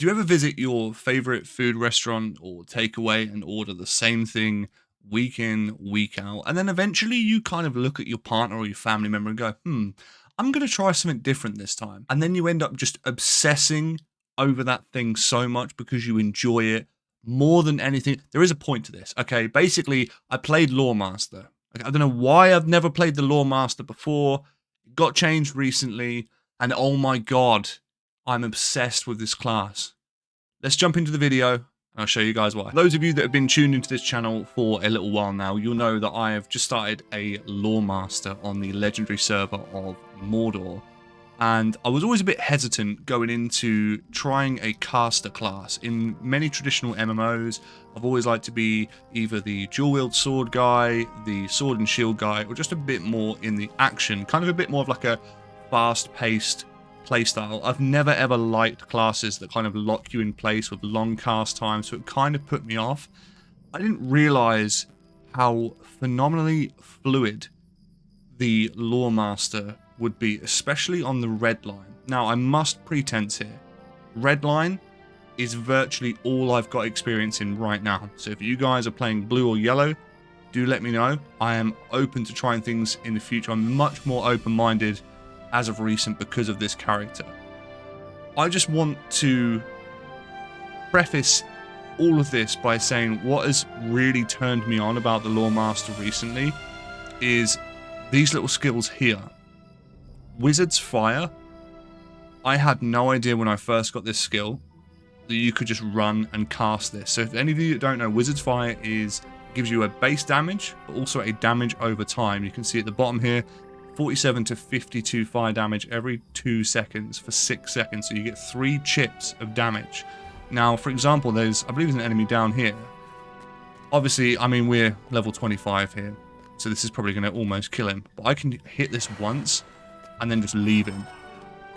Do you ever visit your favorite food restaurant or takeaway and order the same thing week in, week out? And then eventually you kind of look at your partner or your family member and go, I'm going to try something different this time. And then you end up just obsessing over that thing so much because you enjoy it more than anything. There is a point to this. Okay. Basically, I played Lawmaster. I don't know why I've never played the Lawmaster before. It got changed recently. And oh my God, I'm obsessed with this class. Let's jump into the video and I'll show you guys why. Those of you that have been tuned into this channel for a little while now, you'll know that I have just started a Lawmaster on the legendary server of Mordor. And I was always a bit hesitant going into trying a caster class. In many traditional MMOs, I've always liked to be either the dual wield sword guy, the sword and shield guy, or just a bit more in the action, kind of a bit more of like a fast-paced playstyle. I've never ever liked classes that kind of lock you in place with long cast time, so it kind of put me off. I didn't realize how phenomenally fluid the Lawmaster would be, especially on the red line. Now, I must pretense here. Red line is virtually all I've got experience in right now. So if you guys are playing blue or yellow, do let me know. I am open to trying things in the future. I'm much more open-minded as of recent because of this character. I just want to preface all of this by saying what has really turned me on about the Lawmaster recently is these little skills here. Wizard's Fire. I had no idea when I first got this skill that you could just run and cast this. So if any of you that don't know, Wizard's Fire gives you a base damage, but also a damage over time. You can see at the bottom here, 47 to 52 fire damage every 2 seconds for 6 seconds. So you get 3 chips of damage. Now, for example, I believe there's an enemy down here. Obviously, I mean, we're level 25 here, so this is probably going to almost kill him. But I can hit this once and then just leave him.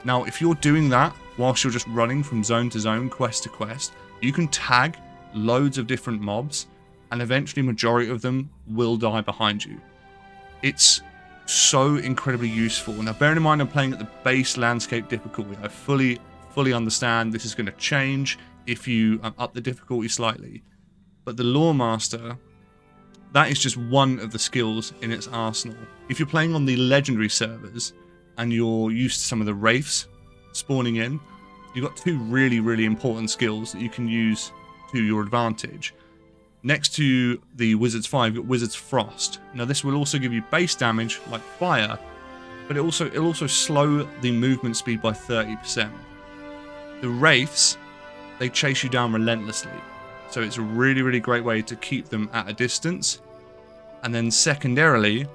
Now, if you're doing that whilst you're just running from zone to zone, quest to quest, you can tag loads of different mobs, and eventually majority of them will die behind you. It's so incredibly useful. Now, bearing in mind I'm playing at the base landscape difficulty, I fully understand this is going to change if you up the difficulty slightly. But the Lawmaster, that is just one of the skills in its arsenal. If you're playing on the legendary servers and you're used to some of the wraiths spawning in, you've got 2 really important skills that you can use to your advantage. Next to the Wizard's Fire, you've got Wizard's Frost. Now this will also give you base damage like fire, but it'll also slow the movement speed by 30%. The Wraiths, they chase you down relentlessly, so it's a really great way to keep them at a distance. And then secondarily,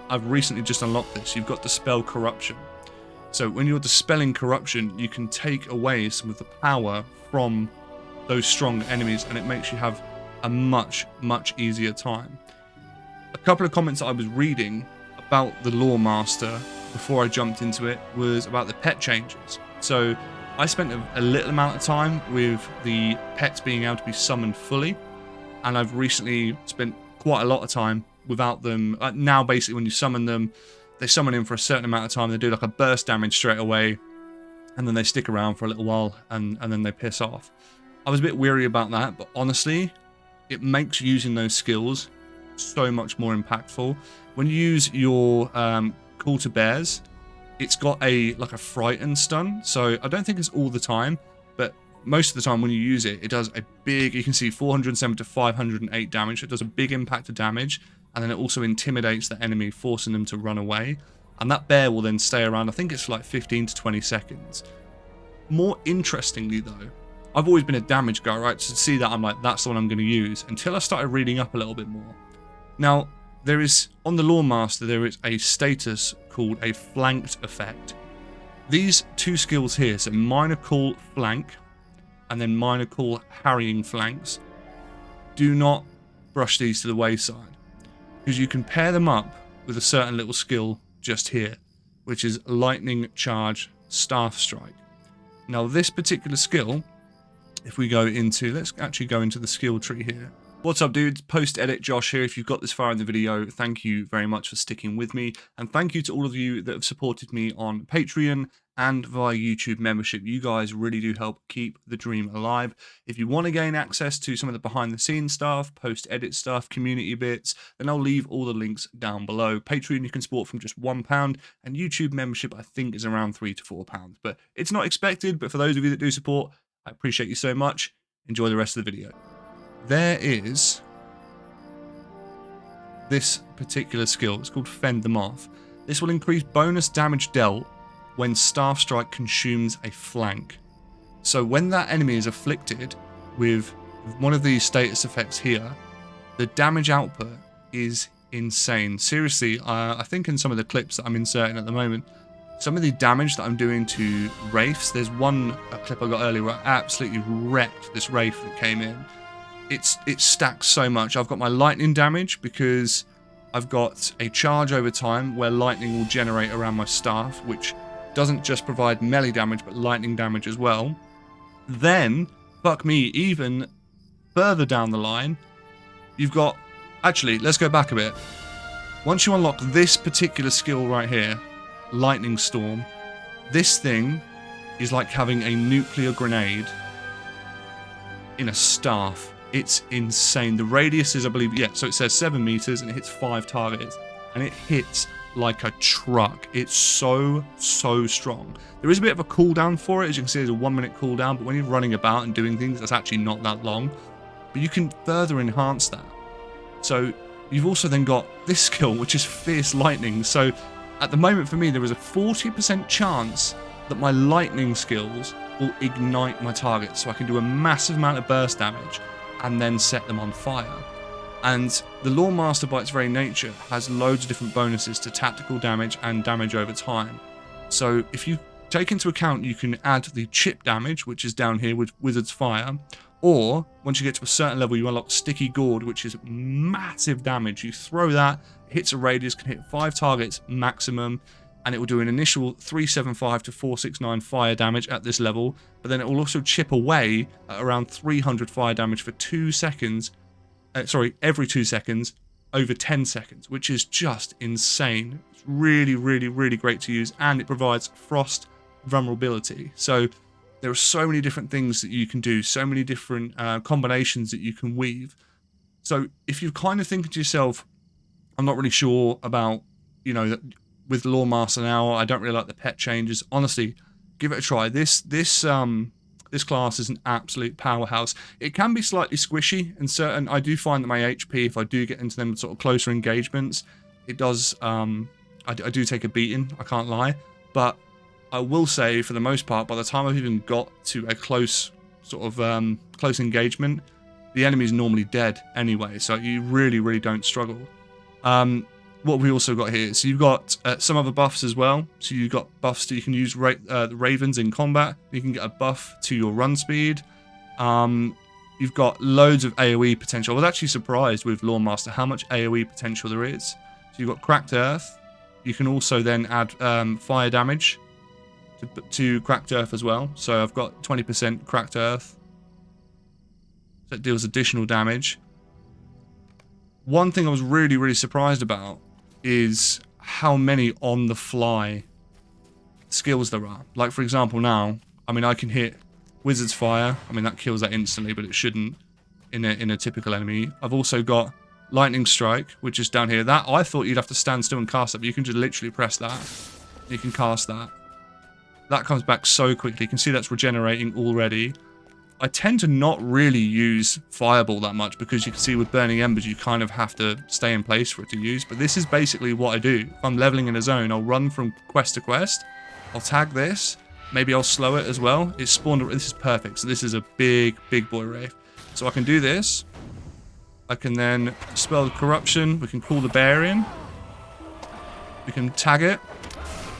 I've recently just unlocked this. You've got Dispel Corruption. So when you're dispelling corruption, you can take away some of the power from those strong enemies, and it makes you have a much easier time. A couple of comments that I was reading about the Lawmaster before I jumped into it was about the pet changes. So I spent a little amount of time with the pets being able to be summoned fully, and I've recently spent quite a lot of time without them. Now basically when you summon them, they summon in for a certain amount of time, they do like a burst damage straight away, and then they stick around for a little while and then they piss off. I was a bit weary about that, but honestly, it makes using those skills so much more impactful. When you use your Call to Bears, it's got like a frighten stun. So I don't think it's all the time, but most of the time when you use it, it does a big, you can see 407 to 508 damage. It does a big impact of damage, and then it also intimidates the enemy, forcing them to run away. And that bear will then stay around, I think it's like 15 to 20 seconds. More interestingly though, I've always been a damage guy, right? So to see that, I'm like, that's the one I'm going to use, until I started reading up a little bit more. Now, there is, on the Lawmaster, there is a status called a flanked effect. These 2 skills here, so minor call flank, and then minor call harrying flanks, do not brush these to the wayside, because you can pair them up with a certain little skill just here, which is lightning charge staff strike. Now, this particular skill, if we go into, let's actually go into the skill tree here. What's up, dudes? Post-edit Josh here. If you've got this far in the video, thank you very much for sticking with me. And thank you to all of you that have supported me on Patreon and via YouTube membership. You guys really do help keep the dream alive. If you want to gain access to some of the behind-the-scenes stuff, post-edit stuff, community bits, then I'll leave all the links down below. Patreon you can support from just £1, and YouTube membership I think is around £3 to £4. But it's not expected, but for those of you that do support, I appreciate you so much. Enjoy the rest of the video. There is this particular skill. It's called Fend The Off. This will increase bonus damage dealt when Staff Strike consumes a flank. So when that enemy is afflicted with one of these status effects here, the damage output is insane. Seriously, I think in some of the clips that I'm inserting at the moment, some of the damage that I'm doing to Wraiths, there's a clip I got earlier where I absolutely wrecked this Wraith that came in. It stacks so much. I've got my lightning damage because I've got a charge over time where lightning will generate around my staff, which doesn't just provide melee damage but lightning damage as well. Then, fuck me, even further down the line, you've got... Actually, let's go back a bit. Once you unlock this particular skill right here, Lightning Storm, this thing is like having a nuclear grenade in a staff. It's insane. The radius is, I believe, yeah, so it says 7 meters and it hits 5 targets. And it hits like a truck. It's so strong. There is a bit of a cooldown for it. As you can see, there's a 1 minute cooldown. But when you're running about and doing things, that's actually not that long. But you can further enhance that. So you've also then got this skill, which is Fierce Lightning. So at the moment for me, there is a 40% chance that my lightning skills will ignite my targets. So I can do a massive amount of burst damage and then set them on fire. And the Lawmaster, by its very nature, has loads of different bonuses to tactical damage and damage over time. So if you take into account, you can add the chip damage, which is down here with Wizard's Fire, or once you get to a certain level, you unlock Sticky Gourd, which is massive damage. You throw that, it hits a radius, can hit 5 targets maximum, and it will do an initial 375 to 469 fire damage at this level, but then it will also chip away at around 300 fire damage for 2 seconds, every 2 seconds, over 10 seconds, which is just insane. It's really great to use, and it provides frost vulnerability. So there are so many different things that you can do, so many different combinations that you can weave. So if you're kind of thinking to yourself, I'm not really sure about, you know, with Lawmaster now, I don't really like the pet changes. Honestly, give it a try. This class is an absolute powerhouse. It can be slightly squishy in certain... I do find that my HP, if I do get into them sort of closer engagements, it does... I do take a beating, I can't lie. But I will say, for the most part, by the time I've even got to a close sort of close engagement, the enemy is normally dead anyway, so you really don't struggle. What we also got here, so you've got some other buffs as well. So you've got buffs that you can use the Ravens in combat. You can get a buff to your run speed. You've got loads of AoE potential. I was actually surprised with Lawmaster how much AoE potential there is. So you've got Cracked Earth. You can also then add fire damage to Cracked Earth as well. So I've got 20% Cracked Earth. So it deals additional damage. One thing I was really surprised about is how many on-the-fly skills there are. Like, for example, now, I mean, I can hit Wizard's Fire. I mean, that kills that instantly, but it shouldn't in a typical enemy. I've also got Lightning Strike, which is down here. That, I thought you'd have to stand still and cast it, but you can just literally press that. You can cast that. That comes back so quickly. You can see that's regenerating already. I tend to not really use Fireball that much because you can see with Burning Embers you kind of have to stay in place for it to use. But this is basically what I do. If I'm leveling in a zone, I'll run from quest to quest. I'll tag this. Maybe I'll slow it as well. It's spawned. This is perfect. So this is a big boy Wraith. So I can do this. I can then Dispel Corruption. We can call the bear in. We can tag it.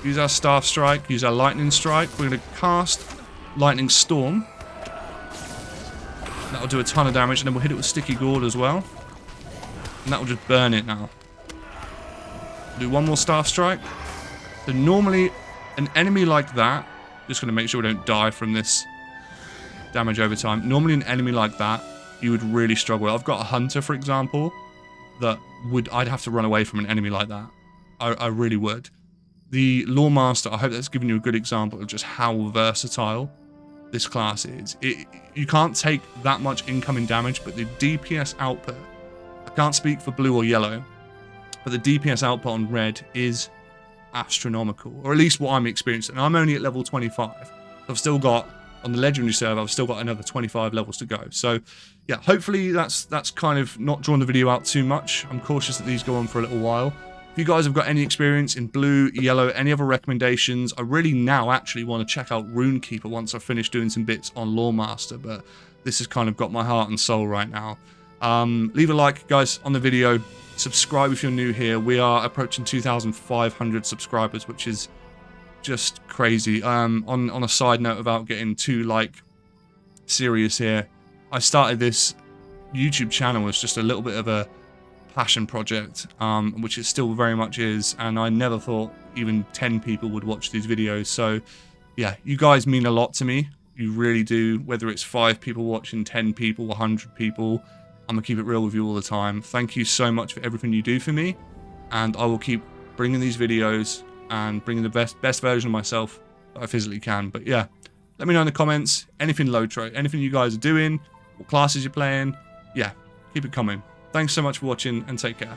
Use our Staff Strike. Use our Lightning Strike. We're going to cast Lightning Storm. That'll do a ton of damage, and then we'll hit it with Sticky Gourd as well. And that will just burn it now. Do one more Staff Strike. So normally, an enemy like that... Just going to make sure we don't die from this damage over time. Normally, an enemy like that you would really struggle. I've got a hunter, for example, that I'd have to run away from an enemy like that. I really would. The Lore Master, I hope that's given you a good example of just how versatile this class is. You can't take that much incoming damage, but the DPS output, I can't speak for blue or yellow, but the DPS output on red is astronomical, or at least what I'm experiencing. And I'm only at level 25. I've still got, on the legendary server, I've still got another 25 levels to go. So yeah, hopefully that's kind of not drawn the video out too much. I'm cautious that these go on for a little while. If you guys have got any experience in blue, yellow, any other recommendations, I really now actually want to check out Runekeeper once I've finished doing some bits on Lore Master, but this has kind of got my heart and soul right now. Leave a like, guys, on the video. Subscribe if you're new here. We are approaching 2,500 subscribers, which is just crazy. On a side note, about getting too like serious here, I started this YouTube channel as just a little bit of a passion project, which it still very much is, and I never thought even 10 people would watch these videos. So yeah, you guys mean a lot to me. You really do. Whether it's 5 people watching, 10 people, 100 people, I'm gonna keep it real with you all the time. Thank you so much for everything you do for me, and I will keep bringing these videos and bringing the best version of myself that I physically can. But yeah, let me know in the comments anything LOTRO, anything you guys are doing, what classes you're playing. Yeah, keep it coming. Thanks so much for watching, and take care.